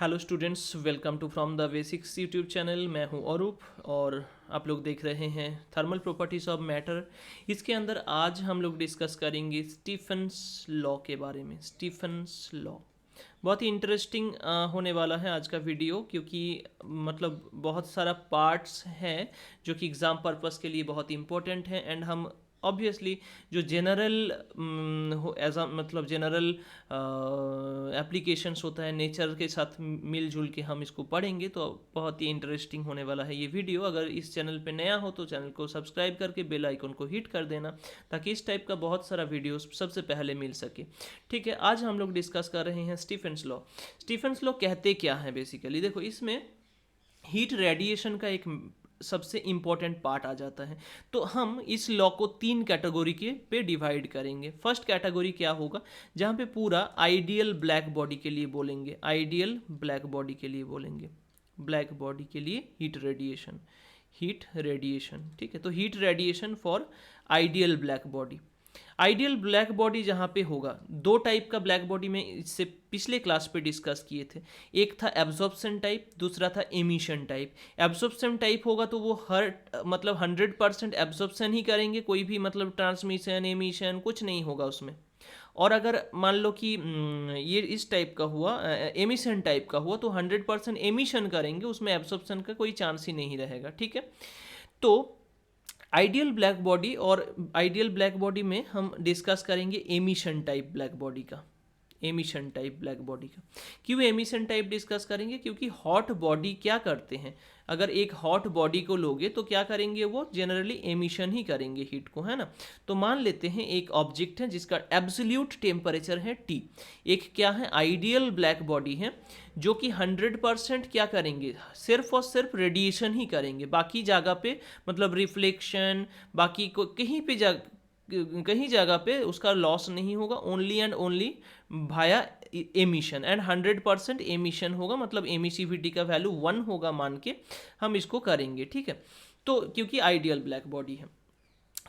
Hello students, welcome to from the basics YouTube channel. मैं हूं अरूप और आप लोग देख रहे हैं थर्मल प्रॉपर्टीज ऑफ मैटर। इसके अंदर आज हम लोग डिस्कस करेंगे स्टीफन्स लॉ के बारे में। स्टीफन्स लॉ बहुत ही इंटरेस्टिंग होने वाला है आज का वीडियो, क्योंकि मतलब बहुत सारा पार्ट्स हैं जो कि एग्ज़ाम पर्पस के लिए बहुत इंपॉर्टेंट हैं। एंड हम ऑब्वियसली जो जनरल एज अ मतलब जनरल एप्लीकेशंस होता है नेचर के साथ मिलजुल के हम इसको पढ़ेंगे, तो बहुत ही इंटरेस्टिंग होने वाला है ये वीडियो। अगर इस चैनल पे नया हो तो चैनल को सब्सक्राइब करके बेल आइकन को हिट कर देना, ताकि इस टाइप का बहुत सारा वीडियोस सबसे पहले मिल सके। ठीक है, आज हम लोग डिस्कस कर रहे हैं स्टीफेंस लॉ। स्टीफेंस लॉ कहते क्या है बेसिकली? देखो, इसमें हीट रेडिएशन का एक सबसे इम्पॉर्टेंट पार्ट आ जाता है। तो हम इस लॉ को तीन कैटेगरी के पे डिवाइड करेंगे। फर्स्ट कैटेगरी क्या होगा, जहाँ पे पूरा आइडियल ब्लैक बॉडी के लिए बोलेंगे, आइडियल ब्लैक बॉडी के लिए बोलेंगे, ब्लैक बॉडी के लिए हीट रेडिएशन, हीट रेडिएशन। ठीक है, तो heat radiation for ideal black body. Ideal black body जहाँ पे होगा, दो टाइप का ब्लैक बॉडी में इससे पिछले क्लास पे डिस्कस किए थे। एक था एब्जॉर्प्शन टाइप, दूसरा था एमिशन टाइप। एब्जॉर्प्शन टाइप होगा तो वो हर मतलब 100% एब्जॉर्प्शन ही करेंगे, कोई भी मतलब ट्रांसमिशन एमिशन कुछ नहीं होगा उसमें। और अगर मान लो कि ये इस टाइप का हुआ, एमिशन टाइप का हुआ, तो 100% एमिशन करेंगे, उसमें एब्जॉर्प्शन का कोई चांस ही नहीं रहेगा। ठीक है, तो आइडियल ब्लैक बॉडी और आइडियल ब्लैक बॉडी में हम डिस्कस करेंगे एमिशन टाइप ब्लैक बॉडी का, एमिशन टाइप ब्लैक बॉडी का। क्यों एमिशन टाइप डिस्कस करेंगे? क्योंकि हॉट बॉडी क्या करते हैं, अगर एक हॉट बॉडी को लोगे तो क्या करेंगे, वो जनरली एमिशन ही करेंगे हीट को, है ना। तो मान लेते हैं एक ऑब्जेक्ट है जिसका एब्सोल्यूट टेम्परेचर है T। एक क्या है, आइडियल ब्लैक बॉडी है जो कि 100% क्या करेंगे, सिर्फ और सिर्फ रेडिएशन ही करेंगे, बाकी जगह पे मतलब रिफ्लेक्शन बाकी को कहीं जगह पे उसका लॉस नहीं होगा, only and only Bhaya emission. And 100% emission होगा, मतलब एमिसिविटी का वैल्यू 1 होगा मान के हम इसको करेंगे। ठीक है, तो क्योंकि आइडियल ब्लैक बॉडी है,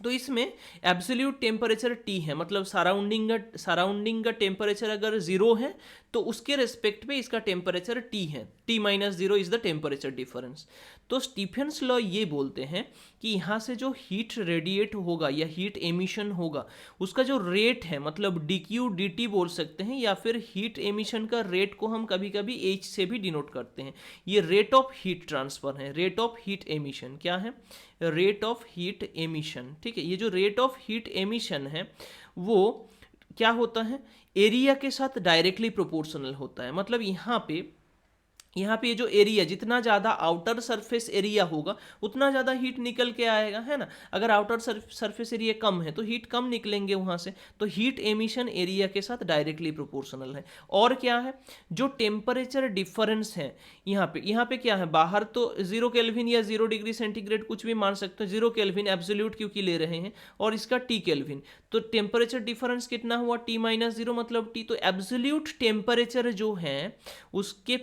तो इसमें एब्सोल्यूट टेम्परेचर T है, मतलब सराउंडिंग का टेम्परेचर अगर 0 है तो उसके रेस्पेक्ट पे इसका टेम्परेचर T है। T-0 is the temperature difference. तो स्टीफेंस लॉ ये बोलते हैं कि यहाँ से जो हीट रेडिएट होगा या हीट एमिशन होगा, उसका जो रेट है, मतलब dQ/dt बोल सकते हैं, या फिर हीट एमिशन का रेट को हम कभी कभी H से भी डिनोट करते हैं। ये रेट ऑफ हीट ट्रांसफर है, रेट ऑफ हीट एमिशन क्या है, रेट ऑफ हीट एमिशन। ठीक है, ये जो रेट ऑफ हीट एमिशन है वो क्या होता है, एरिया के साथ डायरेक्टली प्रोपोर्शनल होता है। मतलब यहाँ पे ये जो एरिया, जितना ज़्यादा आउटर सरफेस एरिया होगा उतना ज़्यादा हीट निकल के आएगा, है ना। अगर आउटर सरफेस एरिया कम है तो हीट कम निकलेंगे वहाँ से, तो हीट एमिशन एरिया के साथ डायरेक्टली प्रोपोर्शनल है। और क्या है, जो टेम्परेचर डिफरेंस है यहाँ पे क्या है, बाहर तो 0 केल्विन या 0 डिग्री सेंटीग्रेड कुछ भी मान सकते हो, 0 केल्विन एब्सोल्यूट क्योंकि ले रहे हैं, और इसका T केल्विन, तो टेम्परेचर डिफरेंस कितना हुआ, T-0 मतलब T। तो एब्सोल्यूट टेम्परेचर जो है उसके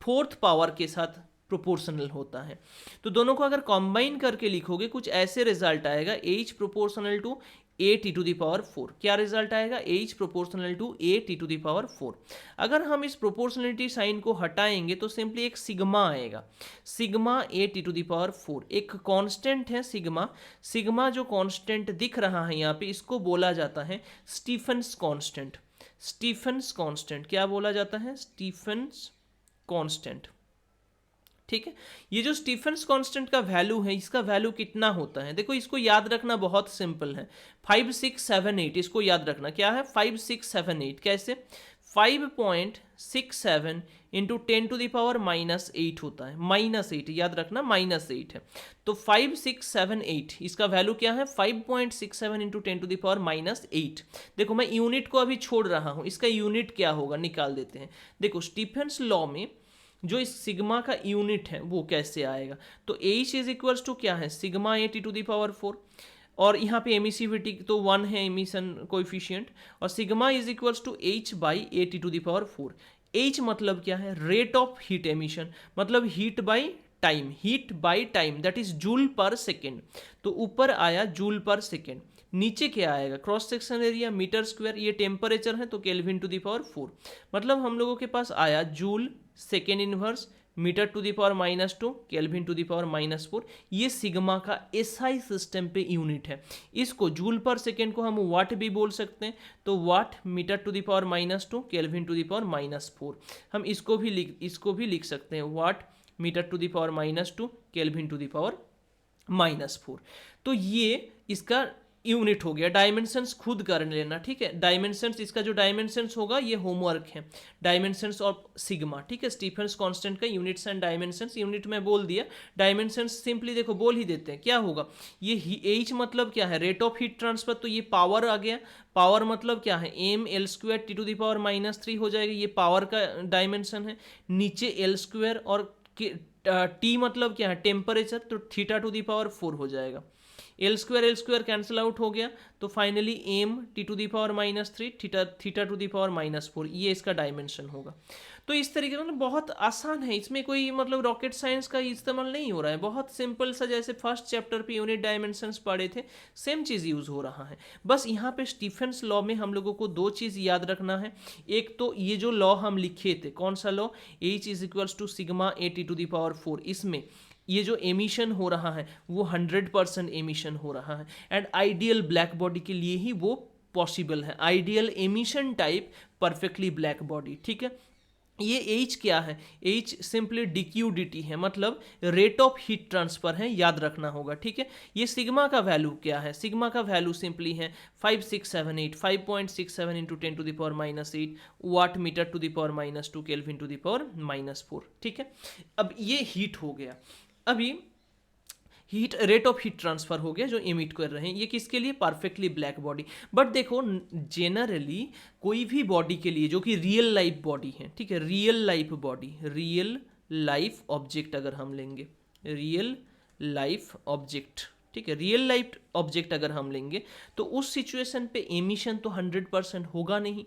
4th पावर के साथ प्रोपोर्शनल होता है। तो दोनों को अगर कंबाइन करके लिखोगे कुछ ऐसे रिजल्ट आएगा, H proportional to A T⁴। क्या रिजल्ट आएगा, H proportional to A T⁴। अगर हम इस प्रोपोर्शनलिटी साइन को हटाएंगे तो सिंपली एक सिग्मा आएगा, सिग्मा A T⁴। एक कांस्टेंट है सिग्मा, सिग्मा जो कांस्टेंट दिख रहा है यहाँ पे, इसको बोला जाता है स्टीफेंस कांस्टेंट। स्टीफेंस कांस्टेंट क्या बोला जाता है, स्टीफेंस कांस्टेंट। ठीक है, ये जो स्टीफेंस कांस्टेंट का वैल्यू है, इसका वैल्यू कितना होता है, देखो इसको याद रखना बहुत सिंपल है, 5 6 7 8। इसको याद रखना क्या है, 5 6 7 8। कैसे, 5.67 इंटू 10⁻⁻8 होता है, -8 याद रखना, -8 है। तो 5 6 7 8 इसका वैल्यू क्या है, 5.67 इंटू 10⁻⁸। देखो मैं यूनिट को अभी छोड़ रहा हूँ, इसका यूनिट क्या होगा निकाल देते हैं। देखो स्टीफेंस लॉ में जो इस सिग्मा का यूनिट है वो कैसे आएगा, तो H इज इक्वल्स टू क्या है, सिग्मा A T⁴। और यहाँ पे एमिसिविटी तो 1 है, एमिशन कोएफिशिएंट, और sigma is equals to H/A T⁴। H मतलब क्या है, रेट ऑफ हीट एमिशन, मतलब heat by time, heat by time that is joule per second. तो ऊपर आया जूल पर सेकेंड, नीचे क्या आएगा, cross section area metre square, ये टेम्परेचर है तो केल्विन टू दी पावर 4, मतलब हम लोगों के पास आया joule second inverse metre to the power -2 kelvin to the power -4। ये सिग्मा का एसआई सिस्टम पे यूनिट है। इसको जूल पर सेकेंड को हम वाट भी बोल सकते हैं, तो watt metre to the power -2 kelvin to the power -4। हम इसको भी लिख सकते हैं watt metre to the power -2 kelvin to the power -4। तो ये इसका यूनिट हो गया। डायमेंशंस खुद कर लेना, ठीक है। डायमेंशंस, इसका जो डायमेंशंस होगा ये होमवर्क है, डायमेंशंस ऑफ सिग्मा, ठीक है। स्टीफेंस कांस्टेंट का यूनिट्स एंड डायमेंशंस, यूनिट में बोल दिया, डायमेंशंस सिंपली देखो बोल ही देते हैं। क्या होगा ये एच मतलब क्या है, रेट ऑफ हीट ट्रांसफर, तो ये पावर आ गया। पावर मतलब क्या है, M L square T to the power -3 हो जाएगा, ये पावर का डायमेंशन है। नीचे एल स्क्वायर और टी मतलब क्या है, टेम्परेचर, तो थीटा टू द पावर 4 हो जाएगा। एल स्क्वायर कैंसिल आउट हो गया, तो finally M T to the power -3 theta to the power -4, ये इसका डायमेंशन होगा। तो इस तरीके से बहुत आसान है, इसमें कोई मतलब रॉकेट साइंस का इस्तेमाल नहीं हो रहा है, बहुत सिंपल सा, जैसे फर्स्ट चैप्टर पे यूनिट डायमेंशंस पढ़े थे सेम चीज़ यूज़ हो रहा है। बस यहाँ पे स्टीफेंस लॉ में हम लोगों को दो चीज़ याद रखना है। एक तो ये जो लॉ हम लिखे थे, कौन सा law, H = sigma A T to the power 4, इसमें ये जो एमिशन हो रहा है वो 100% एमिशन हो रहा है, एंड आइडियल ब्लैक बॉडी के लिए ही वो पॉसिबल है। Ideal emission type perfectly black body, ठीक है। ये H क्या है, H सिंपली DQ/dt है, मतलब रेट ऑफ हीट ट्रांसफर है, याद रखना होगा, ठीक है। ये सिग्मा का वैल्यू क्या है, सिग्मा का वैल्यू सिंपली है 5.67 × 10⁻⁸ watt metre to the power -2 kelvin to the power -4, ठीक है। अब ये हीट हो गया, अभी heat rate of heat transfer हो गया जो इमिट कर रहे हैं, ये किसके लिए, परफेक्टली ब्लैक बॉडी। बट देखो जेनरली कोई भी बॉडी के लिए जो कि रियल लाइफ बॉडी है, ठीक है, real life body, real life object अगर हम लेंगे, रियल लाइफ ऑब्जेक्ट, ठीक है, रियल लाइफ ऑब्जेक्ट अगर हम लेंगे तो उस सिचुएशन पे एमिशन तो 100% होगा नहीं।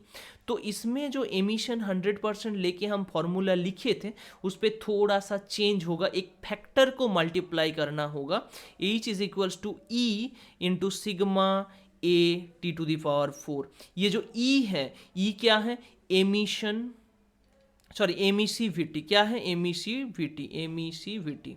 तो इसमें जो एमिशन 100% लेके हम फॉर्मूला लिखे थे उस पर थोड़ा सा चेंज होगा, एक फैक्टर को मल्टीप्लाई करना होगा। H = E × sigma A T to the power 4। ये जो E है, E क्या है, एमिशन, सॉरी एमिसिविटी, क्या है, एमिसिविटी, एमिसिविटी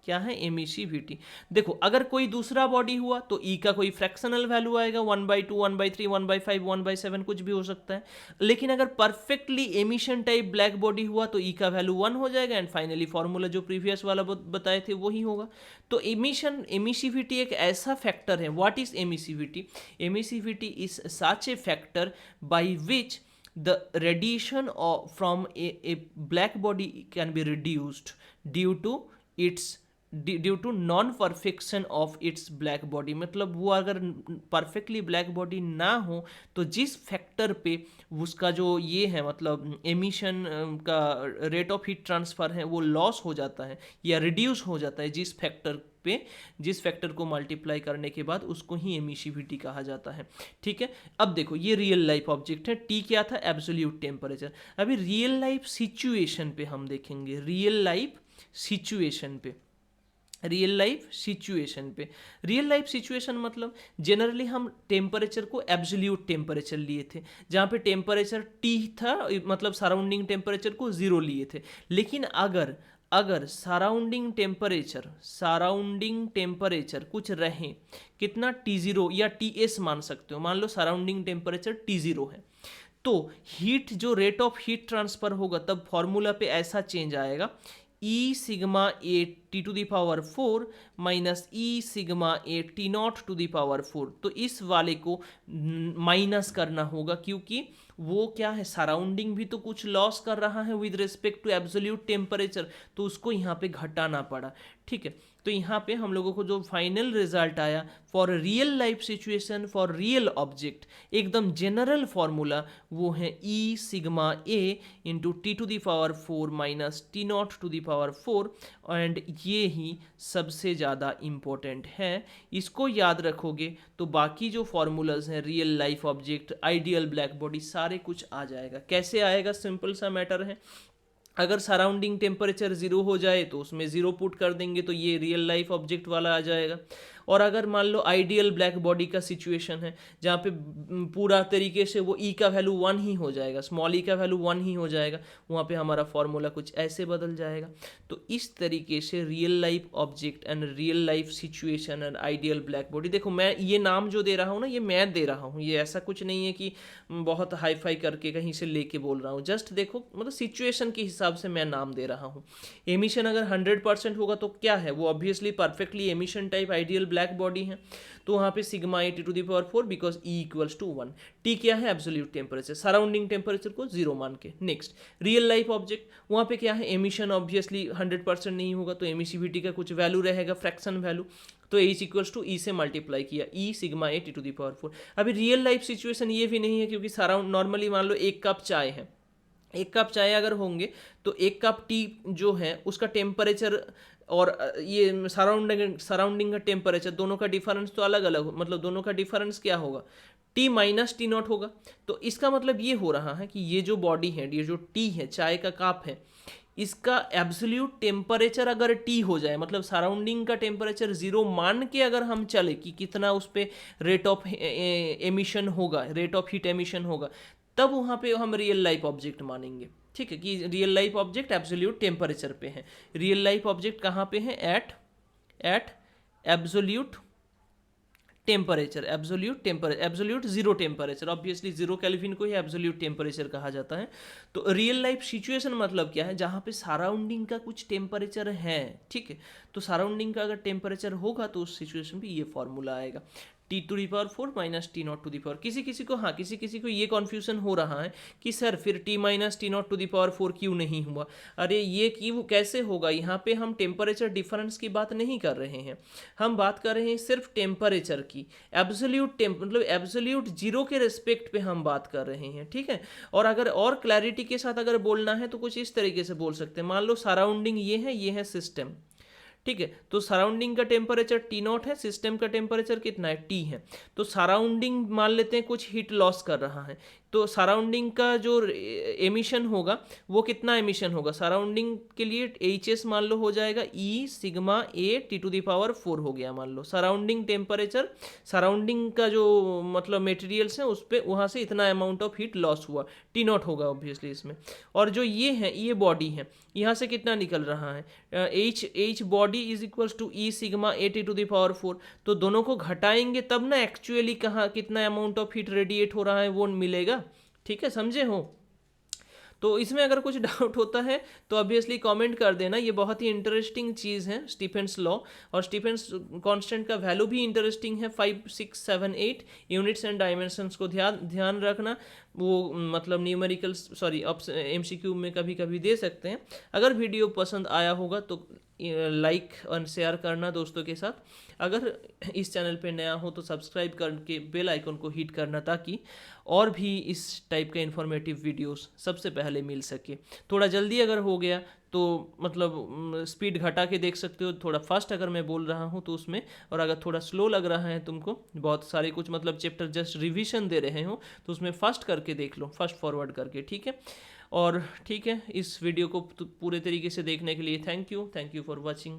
क्या है, एमिसिविटी। देखो अगर कोई दूसरा बॉडी हुआ तो ई का कोई फ्रैक्शनल वैल्यू आएगा, 1/2, 1/3, 1/5, 1/7 कुछ भी हो सकता है। लेकिन अगर perfectly emission type black body हुआ तो ई का वैल्यू 1 हो जाएगा, एंड फाइनली फॉर्मूला जो प्रीवियस वाला बताए थे वही होगा। तो एमिसिविटी एक ऐसा फैक्टर है। What is emissivity, emissivity is such A factor by which the radiation from a black body can be reduced due to non perfection of its black body. मतलब वो अगर परफेक्टली ब्लैक बॉडी ना हो तो जिस factor पे उसका जो ये है, मतलब एमिशन का रेट ऑफ हीट ट्रांसफ़र है वो लॉस हो जाता है या रिड्यूस हो जाता है, जिस फैक्टर पे, जिस फैक्टर को मल्टीप्लाई करने के बाद उसको ही एमिसिविटी कहा जाता है, ठीक है। अब देखो ये रियल लाइफ ऑब्जेक्ट है, टी क्या था, एब्सोल्यूट टेम्परेचर। अभी रियल लाइफ सिचुएशन पे हम देखेंगे, रियल लाइफ सिचुएशन पे, रियल लाइफ सिचुएशन पे, रियल लाइफ सिचुएशन मतलब जनरली हम टेम्परेचर को एब्सोल्यूट टेम्परेचर लिए थे, जहाँ पे टेम्परेचर टी था, मतलब सराउंडिंग टेम्परेचर को ज़ीरो लिए थे। लेकिन अगर सराउंडिंग टेम्परेचर कुछ रहे, कितना, T0 या TS मान सकते हो, मान लो सराउंडिंग टेम्परेचर T0 है, तो हीट जो रेट ऑफ हीट ट्रांसफर होगा तब फॉर्मूला पे ऐसा चेंज आएगा, E sigma A T to the power 4 minus E sigma A T nought to the power 4। तो इस वाले को माइनस करना होगा, क्योंकि वो क्या है, सराउंडिंग भी तो कुछ लॉस कर रहा है with respect to absolute temperature, तो उसको यहाँ पे घटाना पड़ा, ठीक है। तो यहाँ पे हम लोगों को जो फाइनल रिजल्ट आया for real life situation for real object, एकदम जनरल फॉर्मूला वो है E sigma A into T to the power 4 minus T nought to the power 4, and ये ही सबसे ज़्यादा इम्पोर्टेंट है। इसको याद रखोगे तो बाकी जो फॉर्मूलाज हैं, real life object, ideal black body, सारे कुछ आ जाएगा। कैसे आएगा, सिंपल सा मैटर है। अगर सराउंडिंग टेम्परेचर 0 हो जाए तो उसमें 0 पुट कर देंगे तो ये रियल लाइफ ऑब्जेक्ट वाला आ जाएगा। और अगर मान लो आइडियल ब्लैक बॉडी का सिचुएशन है जहाँ पे पूरा तरीके से वो ई का वैल्यू 1 ही हो जाएगा, स्मॉल ई का वैल्यू 1 ही हो जाएगा, वहाँ पे हमारा फॉर्मूला कुछ ऐसे बदल जाएगा। तो इस तरीके से real life object and real life situation and ideal black body, देखो मैं ये नाम जो दे रहा हूँ ना, ये मैं दे रहा हूँ, ये ऐसा कुछ नहीं है कि बहुत हाई फाई करके कहीं से लेके बोल रहा हूँ, जस्ट देखो मतलब सिचुएशन के हिसाब से मैं नाम दे रहा हूँ। एमिशन अगर 100% होगा तो क्या है, वो obviously perfectly emission type ideal black body है, तो वहाँ पे sigma A T⁴ because E = 1। T क्या है, एब्सोल्यूट टेम्परेचर, सराउंडिंग टेम्परेचर को 0 मान के। नेक्स्ट रियल लाइफ ऑब्जेक्ट, वहाँ पे क्या है, एमिशन ऑब्वियसली 100% नहीं होगा तो एमिसिविटी का कुछ वैल्यू रहेगा, फ्रैक्शन वैल्यू, तो H = E से मल्टीप्लाई किया, E सिग्मा ए T⁴। अभी रियल लाइफ सिचुएशन ये भी नहीं है क्योंकि सराउंड नॉर्मली मान लो 1 कप चाय है, 1 कप चाय अगर होंगे तो 1 कप टी जो है उसका टेम्परेचर और ये सराउंडिंग का टेम्परेचर दोनों का डिफरेंस तो अलग अलग, मतलब दोनों का डिफरेंस क्या होगा, T - T0 होगा। तो इसका मतलब ये हो रहा है कि ये जो बॉडी है, ये जो टी है, चाय का कप है, इसका एब्सोल्यूट टेम्परेचर अगर T हो जाए, मतलब सराउंडिंग का टेम्परेचर 0 मान के अगर हम चले कि कितना उस पर रेट ऑफ एमिशन होगा, रेट ऑफ हीट एमिशन होगा, तब वहाँ पे हम रियल लाइफ ऑब्जेक्ट मानेंगे। ठीक है, कि real life object absolute temperature पे है। रियल लाइफ ऑब्जेक्ट कहाँ पे है, at absolute temperature, absolute 0 temperature, obviously 0 kelvin को ही एब्सोल्यूट टेम्परेचर कहा जाता है। तो रियल लाइफ सिचुएशन मतलब क्या है, जहाँ पे सराउंडिंग का कुछ टेम्परेचर है, ठीक है, तो सराउंडिंग का अगर टेम्परेचर होगा तो उस सिचुएशन पे ये फॉर्मूला आएगा, T⁴ - T⁴। किसी किसी को ये कन्फ्यूजन हो रहा है कि सर फिर T - T⁴ क्यों नहीं हुआ, अरे ये क्यों कैसे होगा, यहाँ पे हम टेम्परेचर डिफरेंस की बात नहीं कर रहे हैं, हम बात कर रहे हैं सिर्फ टेम्परेचर की, मतलब एब्सोल्यूट 0 के रिस्पेक्ट पे हम बात कर रहे हैं। ठीक है, और अगर और क्लैरिटी के साथ अगर बोलना है तो कुछ इस तरीके से बोल सकते हैं, मान लो सराउंडिंग ये है सिस्टम, ठीक है, तो सराउंडिंग का टेम्परेचर T0 है, सिस्टम का टेम्परेचर कितना है, T है, तो सराउंडिंग मान लेते हैं कुछ हीट लॉस कर रहा है, तो सराउंडिंग का जो एमिशन होगा वो कितना एमिशन होगा, सराउंडिंग के लिए HS मान लो हो जाएगा E सिग्मा A T⁴ हो गया, मान लो सराउंडिंग टेम्परेचर, सराउंडिंग का जो मतलब मटेरियल्स हैं उस पर वहाँ से इतना अमाउंट ऑफ हीट लॉस हुआ, T0 होगा ऑब्वियसली इसमें। और जो ये है, ये बॉडी है, यहाँ से कितना निकल रहा है, H body = E sigma A T⁴, तो दोनों को घटाएंगे तब ना एक्चुअली कहाँ कितना अमाउंट ऑफ हीट रेडिएट हो रहा है वो मिलेगा। ठीक है, समझे हो। तो इसमें अगर कुछ डाउट होता है तो ऑब्वियसली कमेंट कर देना, ये बहुत ही इंटरेस्टिंग चीज़ है स्टीफेंस लॉ, और स्टीफेंस कांस्टेंट का वैल्यू भी इंटरेस्टिंग है, 5, 6, 7, 8 यूनिट्स एंड डायमेंशंस को ध्यान रखना, वो मतलब न्यूमेरिकल MCQ में कभी कभी दे सकते हैं। अगर वीडियो पसंद आया होगा तो लाइक और शेयर करना दोस्तों के साथ, अगर इस चैनल पे नया हो तो सब्सक्राइब करके बेल आइकन को हिट करना ताकि और भी इस टाइप के इन्फॉर्मेटिव वीडियोस सबसे पहले मिल सके। थोड़ा जल्दी अगर हो गया तो मतलब स्पीड घटा के देख सकते हो, थोड़ा फास्ट अगर मैं बोल रहा हूँ तो उसमें, और अगर थोड़ा स्लो लग रहा है तुमको, बहुत सारे कुछ मतलब चैप्टर जस्ट रिवीजन दे रहे हो तो उसमें फास्ट करके देख लो, फास्ट फॉरवर्ड करके। ठीक है, और ठीक है, इस वीडियो को पूरे तरीके से देखने के लिए थैंक यू फॉर वॉचिंग।